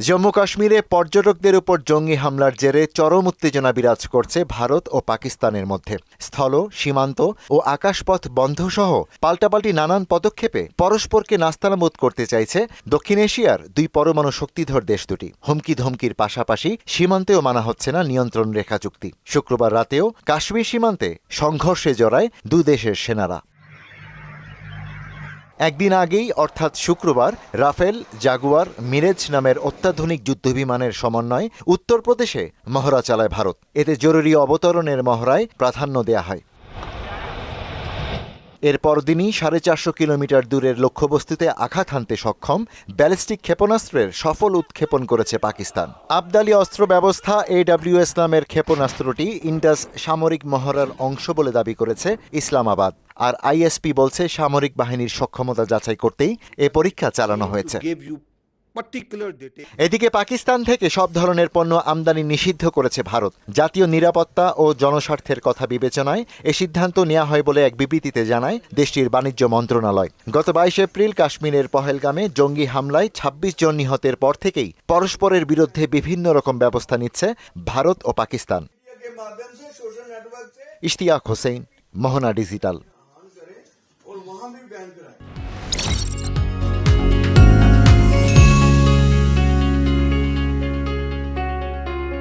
জম্মু কাশ্মীরে পর্যটকদের উপর জঙ্গি হামলার জেরে চরম উত্তেজনা বিরাজ করছে ভারত ও পাকিস্তানের মধ্যে। স্থল, সীমান্ত ও আকাশপথ বন্ধসহ পাল্টাপাল্টি নানান পদক্ষেপে পরস্পরকে নাস্তানাবুদ করতে চাইছে দক্ষিণ এশিয়ার দুই পরমাণু শক্তিধর দেশ দুটি। হুমকি ধমকির পাশাপাশি সীমান্তেও মানা হচ্ছে না নিয়ন্ত্রণ রেখা চুক্তি। শুক্রবার রাতেও কাশ্মীর সীমান্তে সংঘর্ষে জড়ায় দুই দেশের সেনারা। একদিন আগেই অর্থাৎ শুক্রবার রাফেল, জাগুয়ার, মিরেজ নামের অত্যাধুনিক যুদ্ধবিমানের সমন্বয়ে উত্তরপ্রদেশে মহড়া চালায় ভারত। এতে জরুরি অবতরণের মহড়ায় প্রাধান্য দেয়া হয়। এর পরদিনই 450 কিলোমিটার দূরের লক্ষ্যবস্তুতে আঘাত হানতে সক্ষম ব্যালিস্টিক ক্ষেপণাস্ত্রের সফল উৎক্ষেপণ করেছে পাকিস্তান। আবদালি অস্ত্র ব্যবস্থা AWS নামের ক্ষেপণাস্ত্রটি ইন্ডাস সামরিক মহড়ার অংশ বলে দাবি করেছে ইসলামাবাদ। আর ISP বলছে সামরিক বাহিনীর সক্ষমতা যাচাই করতেই এ পরীক্ষা চালানো হয়েছে। এদিকে পাকিস্তান থেকে সব ধরনের পণ্য আমদানি নিষিদ্ধ করেছে ভারত। জাতীয় নিরাপত্তা ও জনস্বার্থের কথা বিবেচনায় এ সিদ্ধান্ত নেওয়া হয় বলে এক বিবৃতিতে জানায় দেশটির বাণিজ্য মন্ত্রণালয়। গত 22 এপ্রিল কাশ্মীরের পহেলগামে জঙ্গি হামলায় 26 জন নিহতের পর থেকেই পরস্পরের বিরুদ্ধে বিভিন্ন রকম ব্যবস্থা নিচ্ছে ভারত ও পাকিস্তান। ইশতিয়াক হোসেন, মোহনা ডিজিটাল।